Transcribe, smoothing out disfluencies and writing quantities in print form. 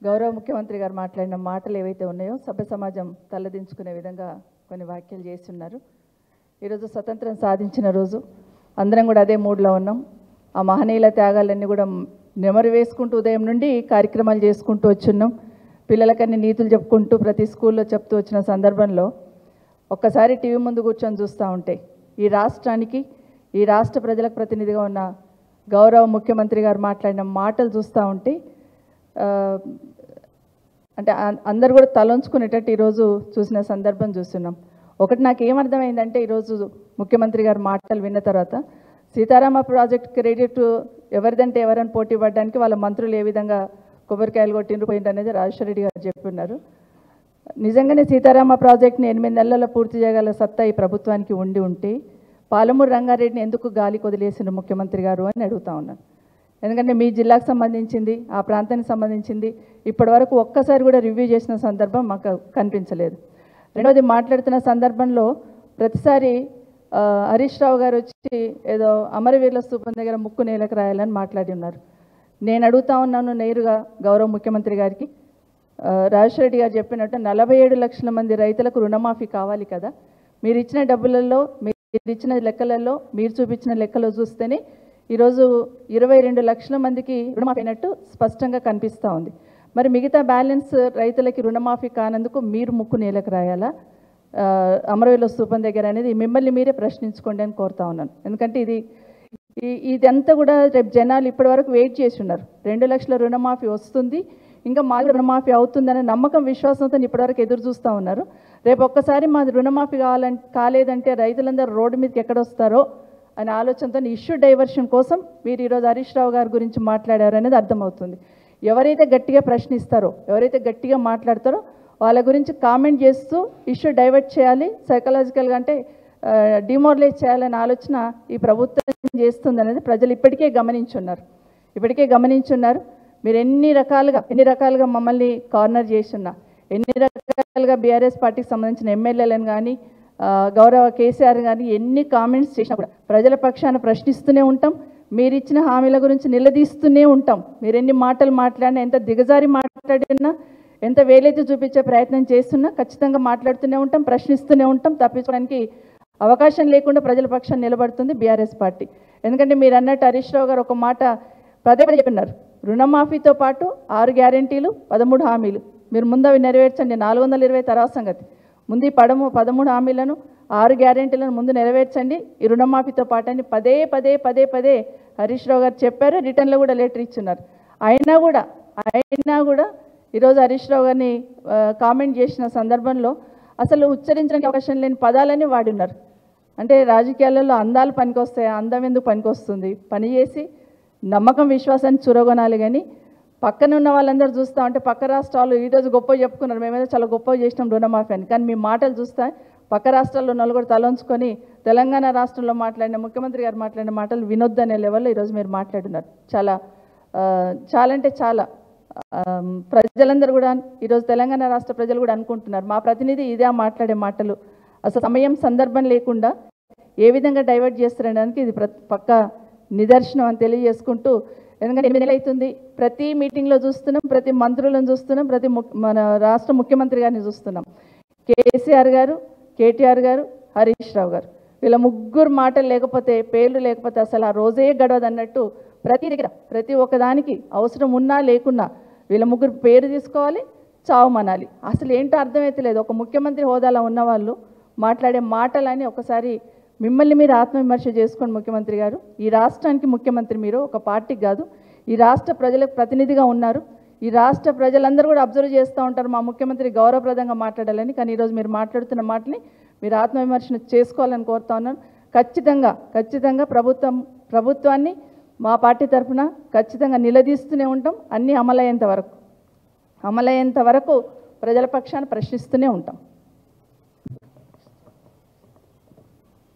గౌరవ ముఖ్యమంత్రి గారు మాట్లాడిన మాటలు ఏవైతే ఉన్నాయో సభ్య సమాజం తలదించుకునే విధంగా కొన్ని వ్యాఖ్యలు చేస్తున్నారు. ఈరోజు స్వతంత్రం సాధించిన రోజు అందరం కూడా అదే మూడ్లో ఉన్నాం. ఆ మహనీయుల త్యాగాలన్నీ కూడా నెమరు వేసుకుంటూ ఉదయం నుండి కార్యక్రమాలు చేసుకుంటూ వచ్చున్నాం. పిల్లలకన్నీ నీతులు చెప్పుకుంటూ ప్రతి స్కూల్లో చెప్తూ వచ్చిన సందర్భంలో ఒక్కసారి టీవీ ముందు కూర్చొని చూస్తూ ఉంటే ఈ రాష్ట్రానికి ఈ రాష్ట్ర ప్రజలకు ప్రతినిధిగా ఉన్న గౌరవ ముఖ్యమంత్రి గారు మాట్లాడిన మాటలు చూస్తూ ఉంటే అంటే అందరు కూడా తలంచుకునేటట్టు ఈరోజు చూసిన సందర్భం చూస్తున్నాం. ఒకటి నాకు ఏమర్థమైందంటే ఈరోజు ముఖ్యమంత్రి గారు మాటలు విన్న తర్వాత సీతారామ ప్రాజెక్ట్ క్రెడిట్ ఎవరిదంటే ఎవరని పోటీ పడడానికి వాళ్ళ మంత్రులు ఏ విధంగా కొబ్బరికాయలు కొట్టిండ్రు పోయిండ్రు అనేది రాజశేఖర రెడ్డి గారు చెప్పున్నారు. నిజంగానే సీతారామ ప్రాజెక్ట్ని 8 నెలల్లో పూర్తి చేయగల సత్తా ఈ ప్రభుత్వానికి ఉండి ఉంటే పాలమూరు రంగారెడ్డిని ఎందుకు గాలికి వదిలేసిన ముఖ్యమంత్రి గారు అని అడుగుతా ఉన్నాను. ఎందుకంటే మీ జిల్లాకు సంబంధించింది ఆ ప్రాంతానికి సంబంధించింది ఇప్పటి వరకు ఒక్కసారి కూడా రివ్యూ చేసిన సందర్భం మాకు కనిపించలేదు. రెండవది మాట్లాడుతున్న సందర్భంలో ప్రతిసారి హరీష్ రావు గారు వచ్చి ఏదో అమరవీరుల స్తూపం దగ్గర ముక్కు నేలకు రాయాలని మాట్లాడి ఉన్నారు. నేను అడుగుతా ఉన్నాను నేరుగా గౌరవ ముఖ్యమంత్రి గారికి, రాజశేఖర రెడ్డి గారు చెప్పినట్టు 47 లక్షల మంది రైతులకు రుణమాఫీ కావాలి కదా, మీరు ఇచ్చిన డబ్బులలో మీరు ఇచ్చిన లెక్కలలో మీరు చూపించిన లెక్కలో చూస్తేనే ఈరోజు 22 లక్షల మందికి రుణమాఫీ అయినట్టు స్పష్టంగా కనిపిస్తూ ఉంది. మరి మిగతా బ్యాలెన్స్ రైతులకి రుణమాఫీ కానందుకు మీరు ముక్కు నేలకు రాయాలా అమరవీరుల స్తూపం దగ్గర అనేది మిమ్మల్ని మీరే ప్రశ్నించుకోండి అని కోరుతా ఉన్నాను. ఎందుకంటే ఇదంతా కూడా రేపు జనాలు ఇప్పటి వరకు వెయిట్ చేసి ఉన్నారు. 2 లక్షల రుణమాఫీ వస్తుంది, ఇంకా మాది రుణమాఫీ అవుతుందనే నమ్మకం విశ్వాసంతో ఇప్పటివరకు ఎదురు చూస్తూ ఉన్నారు. రేపు ఒక్కసారి మాది రుణమాఫీ కాలేదంటే రైతులందరూ రోడ్డు మీదకి ఎక్కడొస్తారో అనే ఆలోచనతో ఇష్యూ డైవర్షన్ కోసం మీరు ఈరోజు హరీష్ రావు గారి గురించి మాట్లాడారు అనేది అర్థమవుతుంది. ఎవరైతే గట్టిగా ప్రశ్నిస్తారో ఎవరైతే గట్టిగా మాట్లాడతారో వాళ్ళ గురించి కామెంట్ చేస్తూ ఇష్యూ డైవర్ట్ చేయాలి, సైకలాజికల్గా అంటే డిమోరలైజ్ చేయాలనే ఆలోచన ఈ ప్రభుత్వం చేస్తుంది అనేది ప్రజలు ఇప్పటికే గమనించున్నారు. మీరు ఎన్ని రకాలుగా మమ్మల్ని కార్నర్ చేస్తున్నా, ఎన్ని రకాలుగా బీఆర్ఎస్ పార్టీకి సంబంధించిన ఎమ్మెల్యేలను కానీ గౌరవ కేసీఆర్ కానీ ఎన్ని కామెంట్స్ చేసినా కూడా ప్రజల పక్షాన ప్రశ్నిస్తూనే ఉంటాం. మీరు ఇచ్చిన హామీల గురించి నిలదీస్తూనే ఉంటాం. మీరు ఎన్ని మాటలు మాట్లాడినా, ఎంత దిగజారి మాట్లాడినా, ఎంత వేలైతే చూపించే ప్రయత్నం చేస్తున్నా ఖచ్చితంగా మాట్లాడుతూనే ఉంటాం, ప్రశ్నిస్తూనే ఉంటాం. తప్పించుకోవడానికి అవకాశం లేకుండా ప్రజల పక్షాన్ని నిలబడుతుంది బీఆర్ఎస్ పార్టీ. ఎందుకంటే మీరు అన్నట్టు హరీష్ రావు గారు ఒక మాట పదే చెప్పినారు, రుణమాఫీతో పాటు 6 గ్యారెంటీలు 13 హామీలు మీరు ముందు అవి నెరవేర్చండి, 420 తర్వాత సంగతి. ముందు 13 హామీలను 6 గ్యారెంటీలను ముందు నెరవేర్చండి ఈ రుణమాఫీతో పాటు అని పదే హరీష్ రావు గారు చెప్పారు. రిటర్న్లో కూడా లెటర్ ఇచ్చున్నారు. అయినా కూడా ఈరోజు హరీష్ రావు గారిని కామెంట్ చేసిన సందర్భంలో అసలు ఉచ్చరించడానికి అవకాశం లేని పదాలని వాడిన్నారు. అంటే రాజకీయాలలో అందాలు పనికొస్తాయి, అందం ఎందుకు పనికొస్తుంది, పని చేసి నమ్మకం విశ్వాసాన్ని చురగొనాలి. కానీ పక్కన ఉన్న వాళ్ళందరూ చూస్తూ ఉంటే పక్క రాష్ట్రాలు ఈరోజు గొప్ప చెప్పుకున్నారు, మేమేదో చాలా గొప్ప చేసినాం రుణమాఫీ అని. కానీ మీ మాటలు చూస్తే పక్క రాష్ట్రాల్లో నలుగురు తలంచుకొని తెలంగాణ రాష్ట్రంలో మాట్లాడిన ముఖ్యమంత్రి గారు మాట్లాడిన మాటలు వినొద్దనే లెవెల్లో ఈరోజు మీరు మాట్లాడున్నారు. చాలా అంటే చాలా ప్రజలందరూ కూడా ఈరోజు తెలంగాణ రాష్ట్ర ప్రజలు కూడా అనుకుంటున్నారు మా ప్రతినిధి ఇదే మాట్లాడే మాటలు అసలు సమయం సందర్భం లేకుండా ఏ విధంగా డైవర్ట్ చేస్తారనడానికి ఇది పక్క నిదర్శనం అని తెలియజేసుకుంటూ, ఎందుకంటే 8 నెలలు అవుతుంది ప్రతి మీటింగ్లో చూస్తున్నాం, ప్రతి మంత్రులను చూస్తున్నాం, మన రాష్ట్ర ముఖ్యమంత్రి గారిని చూస్తున్నాం. కేసీఆర్ గారు, కేటీఆర్ గారు, హరీష్ రావు గారు వీళ్ళ ముగ్గురు మాటలు లేకపోతే పేర్లు లేకపోతే అసలు ఆ రోజే గడవదు అన్నట్టు ప్రతి దగ్గర ప్రతి ఒక్కదానికి అవసరం ఉన్నా లేకున్నా వీళ్ళ ముగ్గురు పేరు తీసుకోవాలి, చావు మనాలి. అసలు ఏంటో అర్థమైతలేదు. ఒక ముఖ్యమంత్రి హోదాలో ఉన్నవాళ్ళు మాట్లాడే మాటలని ఒకసారి మిమ్మల్ని మీరు ఆత్మవిమర్శ చేసుకోండి. ముఖ్యమంత్రి గారు, ఈ రాష్ట్రానికి ముఖ్యమంత్రి మీరు, ఒక పార్టీకి కాదు. ఈ రాష్ట్ర ప్రజలకు ప్రతినిధిగా ఉన్నారు. ఈ రాష్ట్ర ప్రజలందరూ కూడా అబ్జర్వ్ చేస్తూ ఉంటారు మా ముఖ్యమంత్రి గౌరవప్రదంగా మాట్లాడాలని. కానీ ఈరోజు మీరు మాట్లాడుతున్న మాటని మీరు ఆత్మవిమర్శన చేసుకోవాలని కోరుతా ఉన్నాను. ఖచ్చితంగా ప్రభుత్వాన్ని మా పార్టీ తరఫున ఖచ్చితంగా నిలదీస్తూనే ఉంటాం. అన్నీ అమలయ్యేంత వరకు ప్రజల పక్షాన ప్రశ్నిస్తూనే ఉంటాం.